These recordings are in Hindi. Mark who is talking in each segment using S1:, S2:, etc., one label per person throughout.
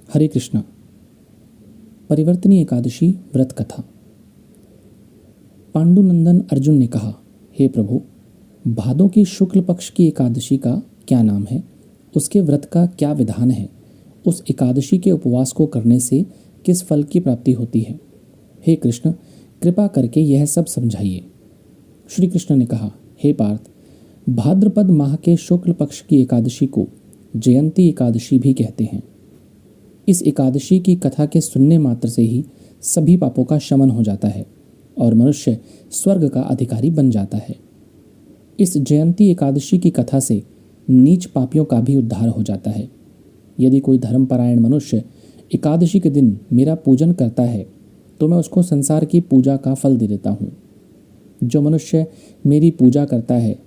S1: हरे कृष्णा। परिवर्तनीय एकादशी व्रत कथा। पांडुनंदन अर्जुन ने कहा, हे प्रभु, भादों की शुक्ल पक्ष की एकादशी का क्या नाम है? उसके व्रत का क्या विधान है? उस एकादशी के उपवास को करने से किस फल की प्राप्ति होती है? हे कृष्ण, कृपा करके यह सब समझाइए। श्री कृष्ण ने कहा, हे पार्थ, भाद्रपद माह के शुक्ल पक्ष की एकादशी को जयंती एकादशी भी कहते हैं। इस एकादशी की कथा के सुनने मात्र से ही सभी पापों का शमन हो जाता है और मनुष्य स्वर्ग का अधिकारी बन जाता है। इस जयंती एकादशी की कथा से नीच पापियों का भी उद्धार हो जाता है। यदि कोई धर्मपरायण मनुष्य एकादशी के दिन मेरा पूजन करता है तो मैं उसको संसार की पूजा का फल दे देता हूँ। जो मनुष्य मेरी पूजा करता है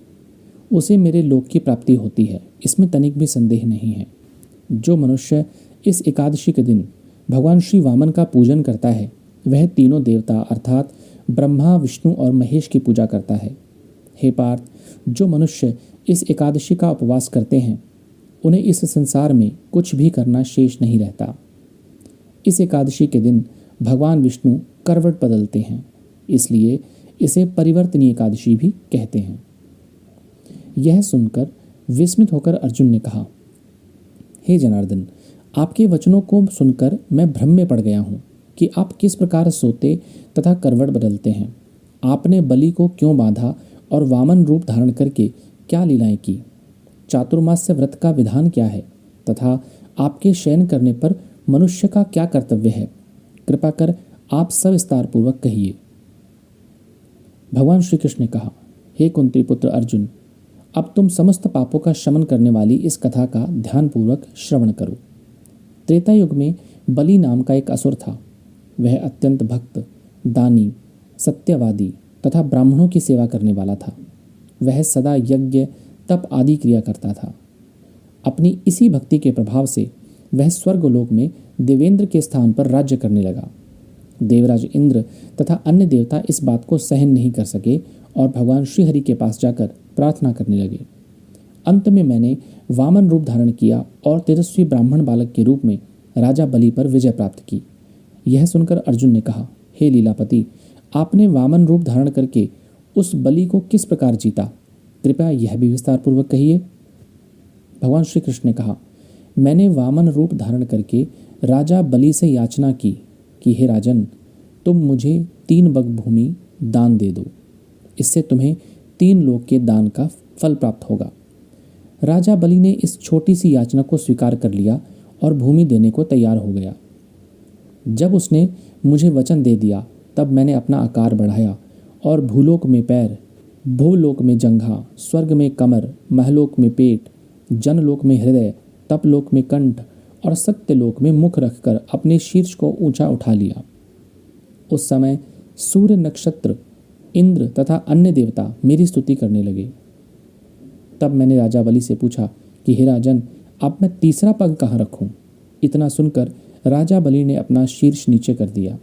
S1: उसे मेरे लोक की प्राप्ति होती है, इसमें तनिक भी संदेह नहीं है। जो मनुष्य इस एकादशी के दिन भगवान श्री वामन का पूजन करता है वह तीनों देवता अर्थात ब्रह्मा, विष्णु और महेश की पूजा करता है। हे पार्थ, जो मनुष्य इस एकादशी का उपवास करते हैं उन्हें इस संसार में कुछ भी करना शेष नहीं रहता। इस एकादशी के दिन भगवान विष्णु करवट बदलते हैं, इसलिए इसे परिवर्तनीय एकादशी भी कहते हैं। यह सुनकर विस्मित होकर अर्जुन ने कहा, हे जनार्दन, आपके वचनों को सुनकर मैं भ्रम में पड़ गया हूँ कि आप किस प्रकार सोते तथा करवट बदलते हैं। आपने बलि को क्यों बांधा और वामन रूप धारण करके क्या लीलाएं की? चातुर्मास्य व्रत का विधान क्या है तथा आपके शयन करने पर मनुष्य का क्या कर्तव्य है? कृपा कर आप सविस्तार पूर्वक कहिए। भगवान श्री कृष्ण ने कहा, हे कुंती पुत्र अर्जुन, अब तुम समस्त पापों का शमन करने वाली इस कथा का ध्यानपूर्वक श्रवण करो। त्रेता युग में बलि नाम का एक असुर था। वह अत्यंत भक्त, दानी, सत्यवादी तथा ब्राह्मणों की सेवा करने वाला था। वह सदा यज्ञ, तप आदि क्रिया करता था। अपनी इसी भक्ति के प्रभाव से वह स्वर्गलोक में देवेंद्र के स्थान पर राज्य करने लगा। देवराज इंद्र तथा अन्य देवता इस बात को सहन नहीं कर सके और भगवान श्रीहरि के पास जाकर प्रार्थना करने लगे। अंत में मैंने वामन रूप धारण किया और तेजस्वी ब्राह्मण बालक के रूप में राजा बलि पर विजय प्राप्त की। यह सुनकर अर्जुन ने कहा, हे लीलापति, आपने वामन रूप धारण करके उस बलि को किस प्रकार जीता? कृपया यह भी विस्तार पूर्वक कहिए। भगवान श्री कृष्ण ने कहा, मैंने वामन रूप धारण करके राजा बलि से याचना की कि हे राजन, तुम मुझे 3 बग भूमि दान दे दो। इससे तुम्हें 3 लोक के दान का फल प्राप्त होगा। राजा बलि ने इस छोटी सी याचना को स्वीकार कर लिया और भूमि देने को तैयार हो गया। जब उसने मुझे वचन दे दिया तब मैंने अपना आकार बढ़ाया और भूलोक में पैर, भूलोक में जंघा, स्वर्ग में कमर, महलोक में पेट, जनलोक में हृदय, तपलोक में कंठ और सत्यलोक में मुख रखकर अपने शीर्ष को ऊंचा उठा लिया। उस समय सूर्य, नक्षत्र, इंद्र तथा अन्य देवता मेरी स्तुति करने लगे। तब मैंने राजा बलि से पूछा कि हे राजन, अब मैं तीसरा पग कहाँ रखूं? इतना सुनकर राजा बलि ने अपना शीर्ष नीचे कर दिया।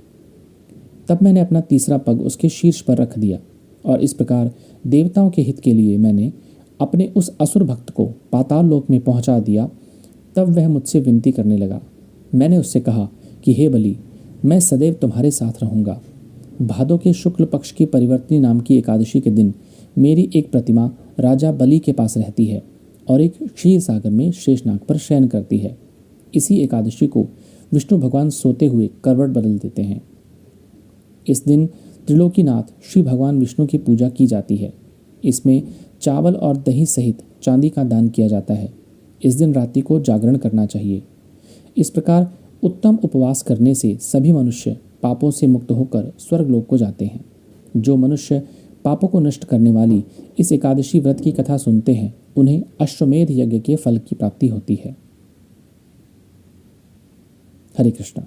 S1: तब मैंने अपना तीसरा पग उसके शीर्ष पर रख दिया और इस प्रकार देवताओं के हित के लिए मैंने अपने उस असुर भक्त को पाताल लोक में पहुंचा दिया। तब वह मुझसे विनती करने लगा। मैंने उससे कहा कि हे बलि, मैं सदैव तुम्हारे साथ रहूँगा। भादों के शुक्ल पक्ष की परिवर्तनी नाम की एकादशी के दिन मेरी एक प्रतिमा राजा बलि के पास रहती है और एक क्षीर सागर में शेषनाग पर शयन करती है। इसी एकादशी को विष्णु भगवान सोते हुए करवट बदल देते हैं। इस दिन त्रिलोकीनाथ श्री भगवान विष्णु की पूजा की जाती है। इसमें चावल और दही सहित चांदी का दान किया जाता है। इस दिन रात्रि को जागरण करना चाहिए। इस प्रकार उत्तम उपवास करने से सभी मनुष्य पापों से मुक्त होकर स्वर्गलोक को जाते हैं। जो मनुष्य पापों को नष्ट करने वाली इस एकादशी व्रत की कथा सुनते हैं उन्हें अश्वमेध यज्ञ के फल की प्राप्ति होती है। हरे कृष्ण।